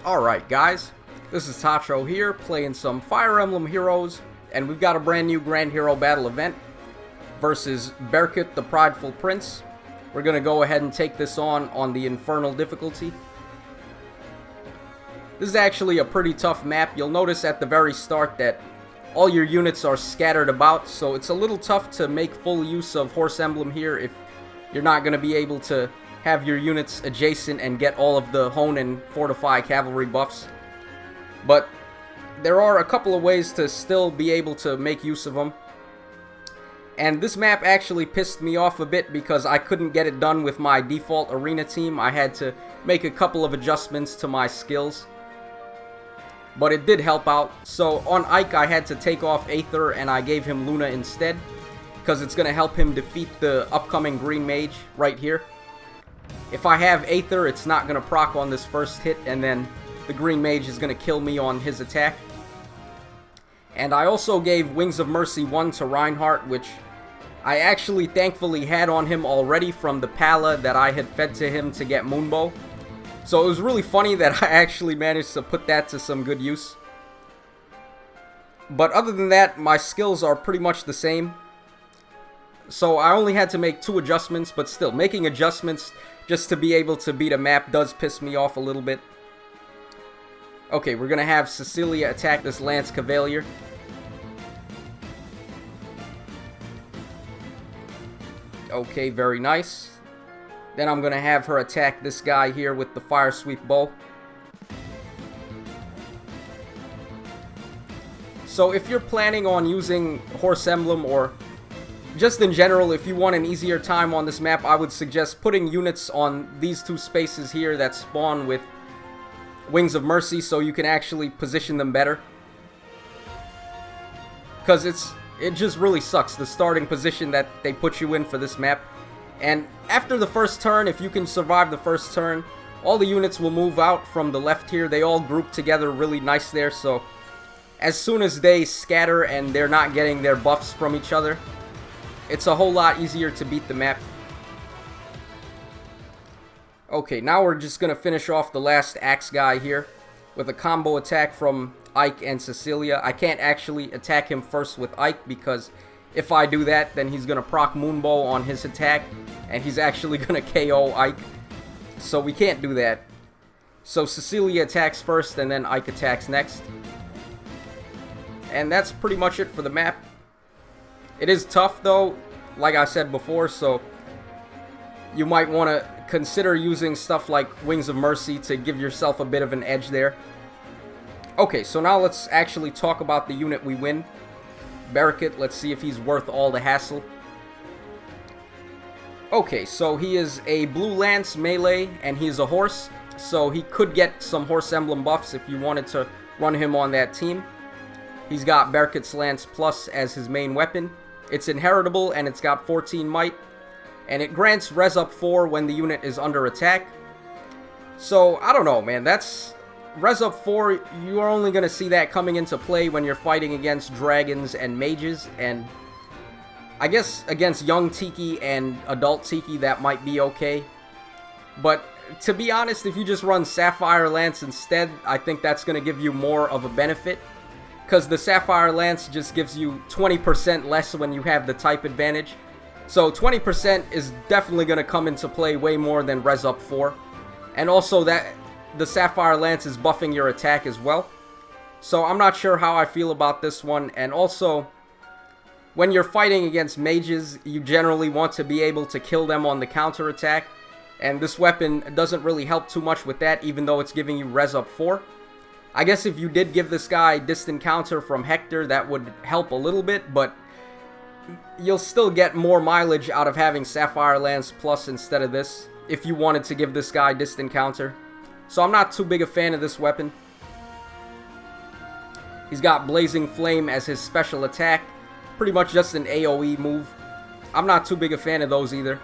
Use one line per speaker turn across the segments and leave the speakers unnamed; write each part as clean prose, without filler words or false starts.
Alright guys, this is Tacho here, playing some Fire Emblem Heroes, and we've got a brand new Grand Hero Battle event versus Berkut, the Prideful Prince. We're going to go ahead and take this on the Infernal difficulty. This is actually a pretty tough map. You'll notice at the very start that all your units are scattered about, so it's a little tough to make full use of Horse Emblem here if you're not going to be able to have your units adjacent and get all of the Hone and Fortify cavalry buffs. But there are a couple of ways to still be able to make use of them. And this map actually pissed me off a bit because I couldn't get it done with my default arena team. I had to make a couple of adjustments to my skills. But it did help out. So on Ike I had to take off Aether and I gave him Luna instead, because it's going to help him defeat the upcoming Green Mage right here. If I have Aether, it's not going to proc on this first hit, and then the Green Mage is going to kill me on his attack. And I also gave Wings of Mercy 1 to Reinhardt, which I actually thankfully had on him already from the Pala that I had fed to him to get Moonbow. So it was really funny that I actually managed to put that to some good use. But other than that, my skills are pretty much the same. So I only had to make 2 adjustments, but still, making adjustments just to be able to beat a map does piss me off a little bit. Okay, we're going to have Cecilia attack this Lance Cavalier. Okay, very nice. Then I'm going to have her attack this guy here with the Fire Sweep Bow. So if you're planning on using Horse Emblem, or just in general, if you want an easier time on this map, I would suggest putting units on these 2 spaces here that spawn with Wings of Mercy so you can actually position them better. Because it just really sucks, the starting position that they put you in for this map. And after the first turn, if you can survive the first turn, all the units will move out from the left here. They all group together really nice there, so as soon as they scatter and they're not getting their buffs from each other, it's a whole lot easier to beat the map. Okay, now we're just going to finish off the last axe guy here with a combo attack from Ike and Cecilia. I can't actually attack him first with Ike because if I do that, then he's going to proc Moonbow on his attack and he's actually going to KO Ike. So we can't do that. So Cecilia attacks first and then Ike attacks next. And that's pretty much it for the map. It is tough though, like I said before, so you might want to consider using stuff like Wings of Mercy to give yourself a bit of an edge there. Okay, so now let's actually talk about the unit we win. Berkut, let's see if he's worth all the hassle. Okay, so he is a Blue Lance melee, and he's a horse, so he could get some Horse Emblem buffs if you wanted to run him on that team. He's got Berkut's Lance Plus as his main weapon. It's inheritable, and it's got 14 might, and it grants res up 4 when the unit is under attack. So, I don't know, man, that's res up 4, you are only going to see that coming into play when you're fighting against dragons and mages, and I guess against young Tiki and adult Tiki that might be okay. But to be honest, if you just run Sapphire Lance instead, I think that's going to give you more of a benefit, because the Sapphire Lance just gives you 20% less when you have the type advantage. So 20% is definitely going to come into play way more than res up 4. And also that the Sapphire Lance is buffing your attack as well. So I'm not sure how I feel about this one. And also, when you're fighting against mages, you generally want to be able to kill them on the counter attack. And this weapon doesn't really help too much with that, even though it's giving you res up 4. I guess if you did give this guy distant counter from Hector, that would help a little bit, but you'll still get more mileage out of having Sapphire Lance Plus instead of this, if you wanted to give this guy distant counter. So I'm not too big a fan of this weapon. He's got Blazing Flame as his special attack, pretty much just an AoE move. I'm not too big a fan of those either.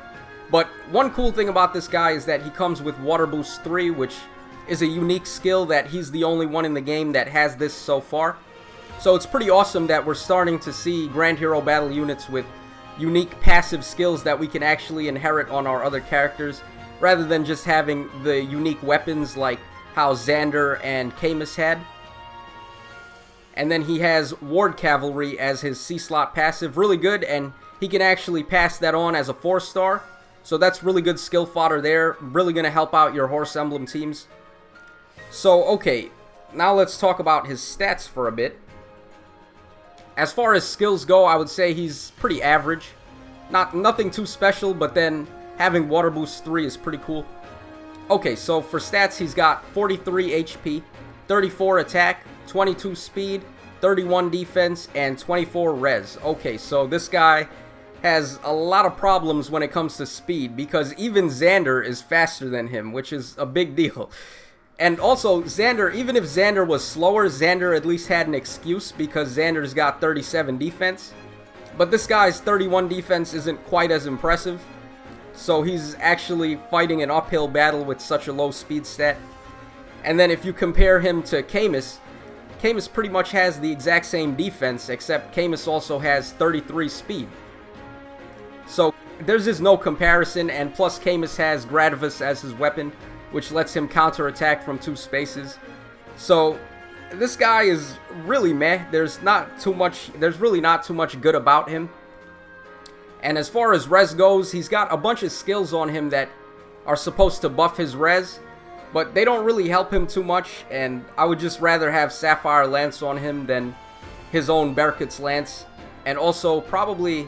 But one cool thing about this guy is that he comes with Water Boost 3, which is a unique skill that he's the only one in the game that has this so far. So it's pretty awesome that we're starting to see Grand Hero Battle units with unique passive skills that we can actually inherit on our other characters, rather than just having the unique weapons like how Xander and Camus had. And then he has Ward Cavalry as his C-slot passive. Really good, and he can actually pass that on as a 4-star. So that's really good skill fodder there. Really going to help out your Horse Emblem teams. So, okay, now let's talk about his stats for a bit. As far as skills go, I would say he's pretty average. Nothing too special, but then having Water Boost 3 is pretty cool. Okay, so for stats, he's got 43 HP, 34 attack, 22 speed, 31 defense, and 24 res. Okay, so this guy has a lot of problems when it comes to speed, because even Xander is faster than him, which is a big deal. And also, Xander, even if Xander was slower, Xander at least had an excuse, because Xander's got 37 defense. But this guy's 31 defense isn't quite as impressive, so he's actually fighting an uphill battle with such a low speed stat. And then if you compare him to Camus, Camus pretty much has the exact same defense, except Camus also has 33 speed. So there's just no comparison, and plus Camus has Gradivis as his weapon, which lets him counterattack from 2 spaces. So this guy is really meh. There's really not too much good about him. And as far as res goes, he's got a bunch of skills on him that are supposed to buff his res, but they don't really help him too much, and I would just rather have Sapphire Lance on him than his own Berkut's Lance. And also, probably,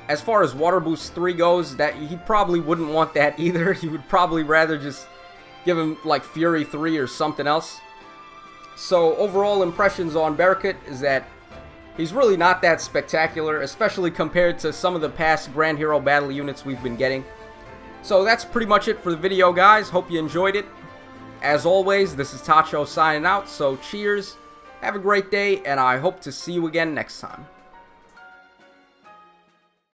as far as Water Boost 3 goes, that he probably wouldn't want that either. He would probably rather just give him, like, Fury 3 or something else. So, overall impressions on Berkut is that he's really not that spectacular, especially compared to some of the past Grand Hero Battle units we've been getting. So that's pretty much it for the video, guys. Hope you enjoyed it. As always, this is Tacho signing out, so cheers, have a great day, and I hope to see you again next time.